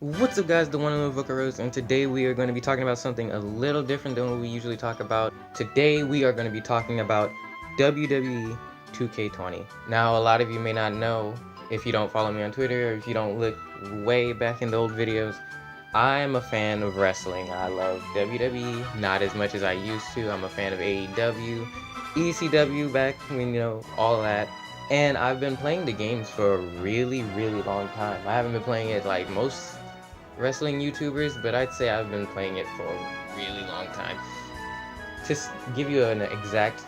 What's up guys, the one and only VocaRose, and today we are going to be talking about something a little different than what we usually talk about. Today we are going to be talking about WWE 2K20. Now a lot of you may not know, if you don't follow me on Twitter or if you don't look way back in the old videos, I am a fan of wrestling. I love WWE, not as much as I used to. I'm a fan of AEW, ECW back when, all that. And I've been playing the games for a really, really long time. I haven't been playing it like most wrestling YouTubers, but I'd say I've been playing it for a really long time. Just give you an exact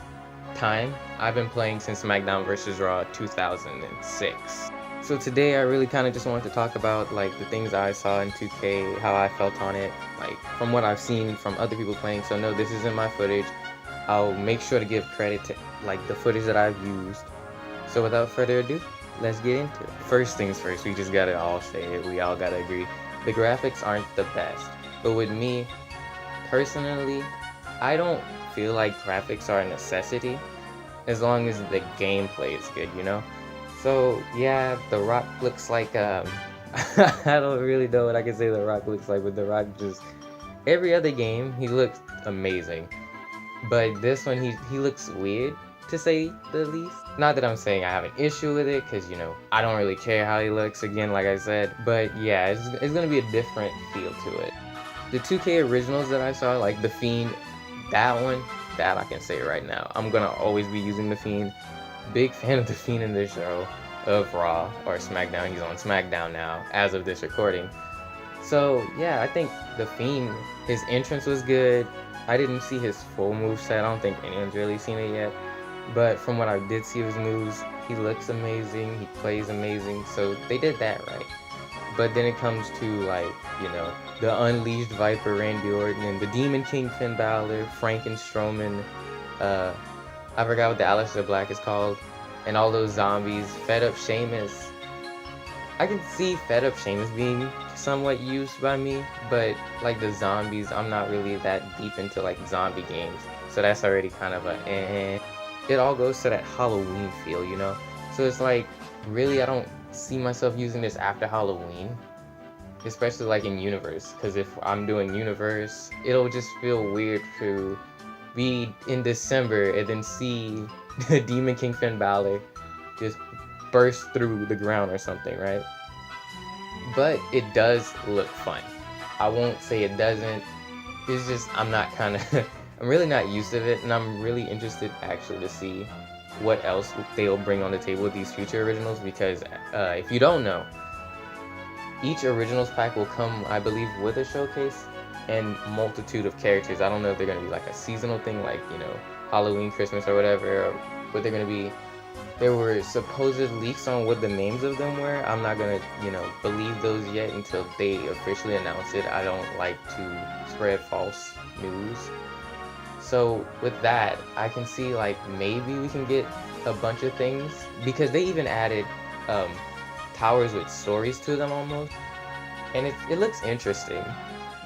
time, I've been playing since SmackDown vs. Raw 2006. So today I really kind of just wanted to talk about like the things I saw in 2K, how I felt on it, like from what I've seen from other people playing. So no, this isn't my footage. I'll make sure to give credit to like the footage that I've used. So without further ado, let's get into it. First things first, we just gotta all say it, we all gotta agree. The graphics aren't the best, but with me, personally, I don't feel like graphics are a necessity as long as the gameplay is good, you know? So yeah, The Rock looks like, I don't really know what I can say The Rock looks like, but The Rock just, every other game, he looks amazing. But this one, he looks weird, to say the least. Not that I'm saying I have an issue with it, because, I don't really care how he looks, again, like I said. But yeah, it's going to be a different feel to it. The 2K originals that I saw, like The Fiend, that one, that I can say right now. I'm going to always be using The Fiend. Big fan of The Fiend in this show, of Raw, or SmackDown. He's on SmackDown now, as of this recording. So yeah, I think The Fiend, his entrance was good. I didn't see his full moveset. I don't think anyone's really seen it yet. But from what I did see of his moves, he looks amazing, he plays amazing, so they did that right. But then it comes to, like, the Unleashed Viper Randy Orton, and the Demon King Finn Balor, Franken Strowman, I forgot what the Aleister Black is called, and all those zombies, Fed Up Sheamus. I can see Fed Up Sheamus being somewhat used by me, but like the zombies, I'm not really that deep into like zombie games, so that's already kind of a eh. It all goes to that Halloween feel, So it's like, really, I don't see myself using this after Halloween, especially like in Universe, because if I'm doing Universe, it'll just feel weird to be in December and then see Demon King Finn Balor just burst through the ground or something, right? But it does look fun. I won't say it doesn't. It's just, I'm really not used to it, and I'm really interested actually to see what else they'll bring on the table with these future originals, because if you don't know, each originals pack will come, I believe, with a showcase and multitude of characters. I don't know if they're going to be like a seasonal thing, like, Halloween, Christmas, or whatever, or what they're going to be. There were supposed leaks on what the names of them were. I'm not going to, believe those yet until they officially announce it. I don't like to spread false news. So with that, I can see like maybe we can get a bunch of things, because they even added towers with stories to them almost, and it looks interesting.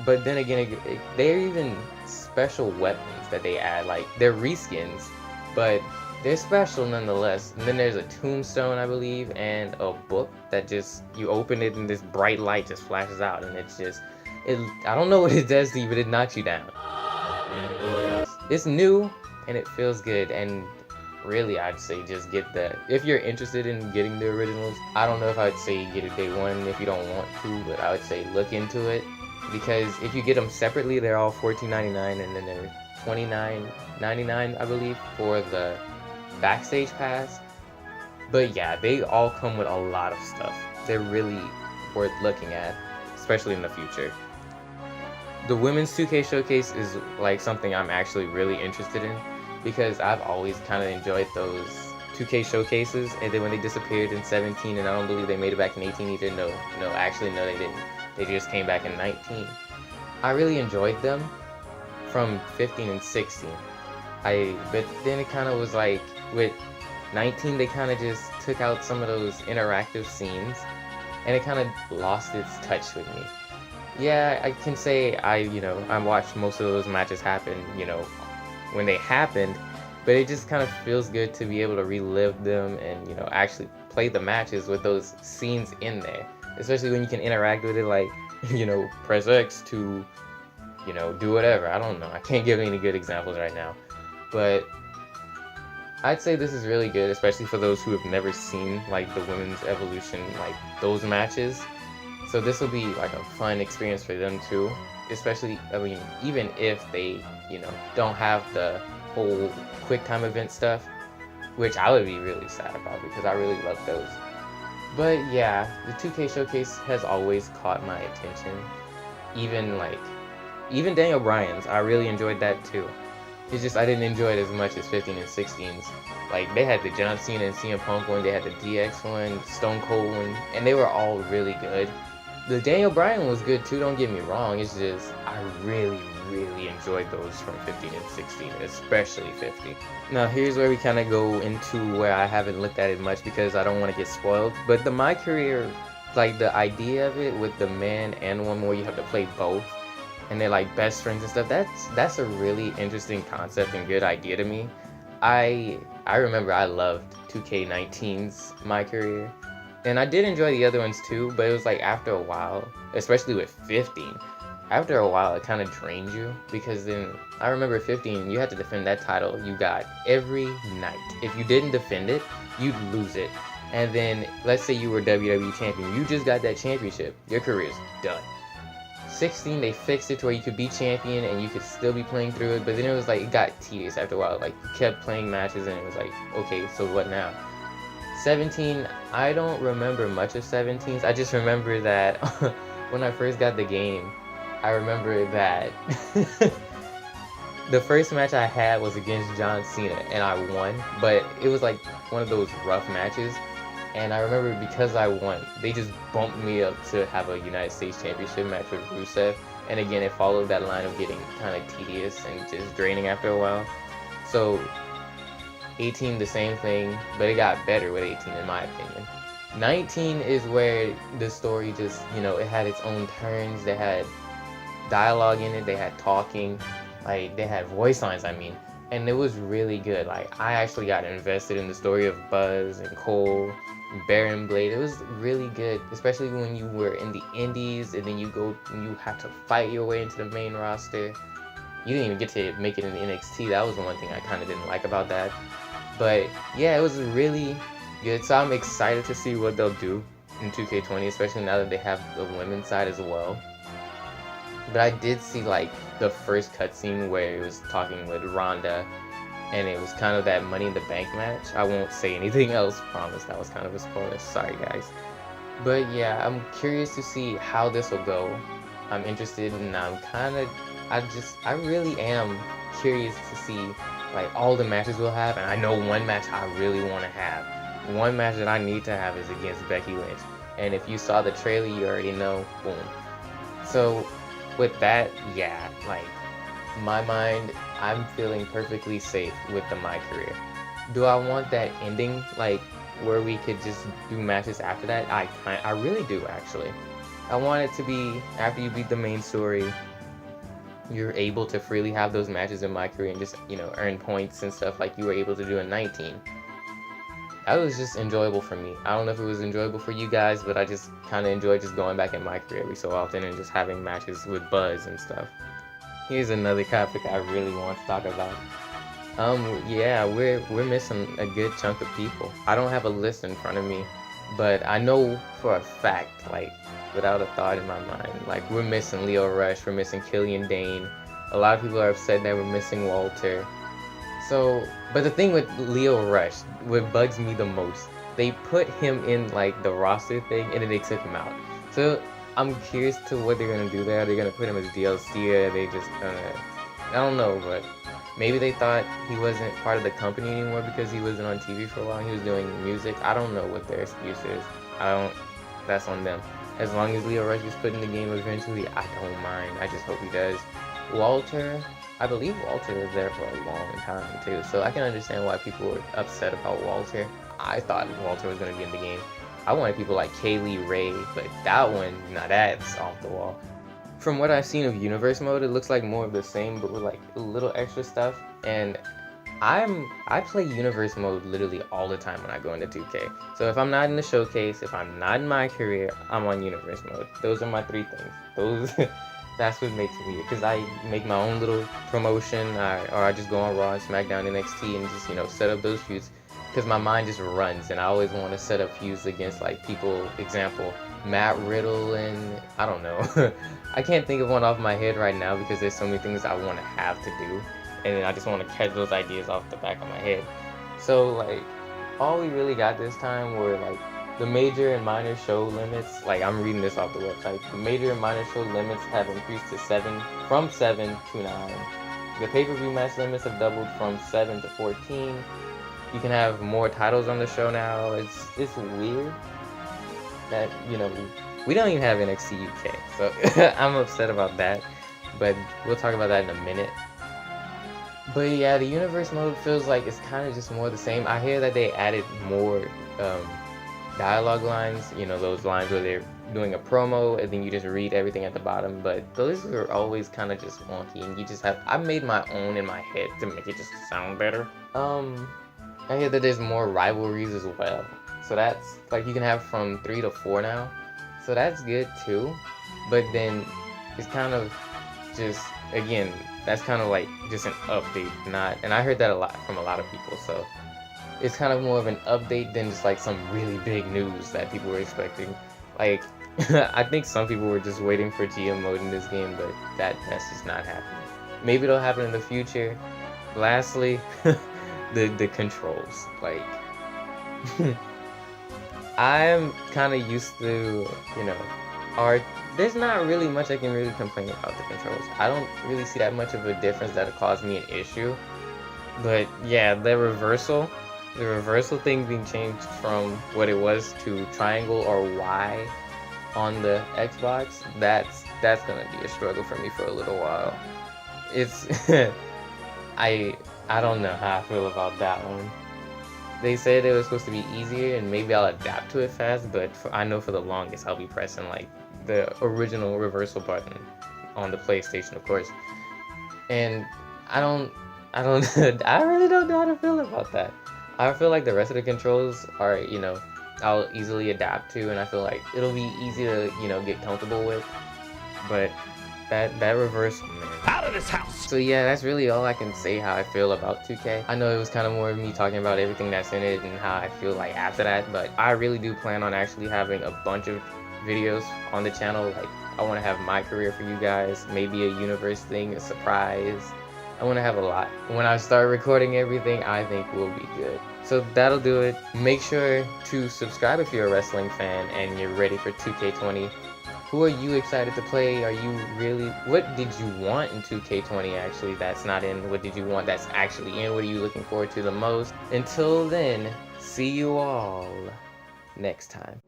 But then again, they're even special weapons that they add, like they're reskins, but they're special nonetheless. And then there's a tombstone, I believe, and a book that just, you open it and this bright light just flashes out, and it's just, I don't know what it does to you, but it knocks you down. It's new and it feels good, and really I'd say just get that. If you're interested in getting the originals, I don't know if I'd say get it day one if you don't want to, but I would say look into it, because if you get them separately, they're all $14.99, and then they're $29.99, I believe, for the backstage pass. But yeah, they all come with a lot of stuff. They're really worth looking at, especially in the future. The Women's 2K Showcase is like something I'm actually really interested in, because I've always kind of enjoyed those 2K Showcases, and then when they disappeared in 17, and I don't believe they made it back in 18 either, no, actually no, they didn't. They just came back in 19. I really enjoyed them from 15 and 16. But then it kind of was like, with 19, they kind of just took out some of those interactive scenes, and it kind of lost its touch with me. Yeah, I can say I watched most of those matches happen, when they happened, but it just kind of feels good to be able to relive them and, actually play the matches with those scenes in there, especially when you can interact with it, like, press X to, do whatever. I don't know. I can't give any good examples right now. But I'd say this is really good, especially for those who have never seen like the women's evolution, like those matches. So this will be like a fun experience for them too. Especially, I mean, even if they, don't have the whole quick time event stuff, which I would be really sad about because I really love those. But yeah, the 2K showcase has always caught my attention. Even Daniel Bryan's, I really enjoyed that too. It's just I didn't enjoy it as much as 15 and 16s. Like, they had the John Cena and CM Punk one, they had the DX one, Stone Cold one, and they were all really good. The Daniel Bryan was good too, don't get me wrong. It's just I really, really enjoyed those from 15 and 16, especially 50. Now here's where we kind of go into where I haven't looked at it much because I don't want to get spoiled. But the My Career, like the idea of it with the man and woman where you have to play both, and they're like best friends and stuff, that's a really interesting concept and good idea to me. I remember I loved 2K19's My Career. And I did enjoy the other ones too, but it was like after a while, especially with 15, after a while it kind of drained you, because then I remember 15, you had to defend that title you got every night. If you didn't defend it, you'd lose it. And then let's say you were WWE champion, you just got that championship, your career's done. 16, they fixed it to where you could be champion and you could still be playing through it, but then it was like, it got tedious after a while. Like, you kept playing matches and it was like, okay, so what now? 17, I don't remember much of 17s. I just remember that when I first got the game, I remember that the first match I had was against John Cena and I won, but it was like one of those rough matches. And I remember because I won, they just bumped me up to have a United States Championship match with Rusev. And again, it followed that line of getting kind of tedious and just draining after a while. So 18, the same thing, but it got better with 18 in my opinion. 19 is where the story just, it had its own turns. They had dialogue in it, they had talking, like they had voice lines, and it was really good. Like, I actually got invested in the story of Buzz and Cole and Baron Blade. It was really good, especially when you were in the indies and then you had to fight your way into the main roster. You didn't even get to make it in NXT. That was the one thing I kind of didn't like about that. But yeah, it was really good. So I'm excited to see what they'll do in 2K20, especially now that they have the women's side as well. But I did see like the first cutscene where it was talking with Ronda, and it was kind of that Money in the Bank match. I won't say anything else, promise. That was kind of a spoiler. Sorry, guys. But yeah, I'm curious to see how this will go. I'm interested, and I really am curious to see like all the matches we'll have, and I know one match I really want to have. One match that I need to have is against Becky Lynch, and if you saw the trailer, you already know. Boom. So with that, yeah, like my mind, I'm feeling perfectly safe with the My Career. Do I want that ending, like where we could just do matches after that? I really do actually. I want it to be after you beat the main story, you're able to freely have those matches in My Career and just, earn points and stuff like you were able to do in 19. That was just enjoyable for me. I don't know if it was enjoyable for you guys, but I just kind of enjoy just going back in My Career every so often and just having matches with Buzz and stuff. Here's another topic I really want to talk about. Yeah, we're missing a good chunk of people. I don't have a list in front of me, but I know for a fact, like, without a thought in my mind, like, we're missing Lio Rush, we're missing Killian Dane. A lot of people are upset that we're missing Walter. So, but the thing with Lio Rush, what bugs me the most, they put him in like the roster thing and then they took him out. So I'm curious to what they're gonna do there. Are they gonna put him as DLC, or are they just gonna, I don't know, but maybe they thought he wasn't part of the company anymore because he wasn't on TV for a while. He was doing music. I don't know what their excuse is. That's on them. As long as Lio Rush is put in the game eventually, I don't mind. I just hope he does. Walter, I believe Walter was there for a long time too, so I can understand why people were upset about Walter. I thought Walter was going to be in the game. I wanted people like Kaylee Ray, but that one, now that's off the wall. From what I've seen of Universe Mode, it looks like more of the same, but with like a little extra stuff. And I play universe mode literally all the time when I go into 2K. So if I'm not in the showcase, if I'm not in my career, I'm on universe mode. Those are my three things. Those that's what makes me weird. Because I make my own little promotion, or I just go on Raw and SmackDown, NXT, and just set up those feuds. Because my mind just runs, and I always want to set up feuds against like people. Example, Matt Riddle and I don't know. I can't think of one off my head right now because there's so many things I want to have to do, and I just want to catch those ideas off the back of my head. So like, all we really got this time were like the major and minor show limits. Like I'm reading this off the website. The major and minor show limits have increased to 7, from 7 to 9. The pay-per-view match limits have doubled from 7 to 14. You can have more titles on the show now. It's weird that we don't even have NXT UK, so I'm upset about that. But we'll talk about that in a minute. But yeah, the universe mode feels like it's kind of just more the same. I hear that they added more dialogue lines, those lines where they're doing a promo and then you just read everything at the bottom, but those are always kind of just wonky, and you just have, I made my own in my head to make it just sound better. I hear that there's more rivalries as well, so that's like you can have from 3 to 4 now, so that's good too. But then it's kind of just, again, that's kind of like just an update, not, and I heard that a lot from a lot of people, so it's kind of more of an update than just like some really big news that people were expecting. Like, I think some people were just waiting for GM mode in this game, but that's just not happening. Maybe it'll happen in the future. Lastly, the controls. Like, I'm kind of used to, there's not really much I can really complain about the controls. I don't really see that much of a difference that'll cause me an issue. But yeah, the reversal thing being changed from what it was to triangle or Y on the Xbox, that's gonna be a struggle for me for a little while. It's I don't know how I feel about that one. They said it was supposed to be easier and maybe I'll adapt to it fast, but I know for the longest I'll be pressing like the original reversal button on the PlayStation, of course. And I really don't know how to feel about that. I feel like the rest of the controls are, I'll easily adapt to, and I feel like it'll be easy to, get comfortable with. But that reversal, man. Out of this house! So yeah, that's really all I can say how I feel about 2K. I know it was kind of more of me talking about everything that's in it and how I feel like after that, but I really do plan on actually having a bunch of videos on the channel. Like, I want to have my career for you guys, maybe a universe thing, a surprise. I want to have a lot. When I start recording everything, I think we'll be good. So that'll do it. Make sure to subscribe if you're a wrestling fan and you're ready for 2K20. Who are you excited to play? What did you want in 2K20 actually that's not in? What did you want that's actually in? What are you looking forward to the most? Until then, see you all next time.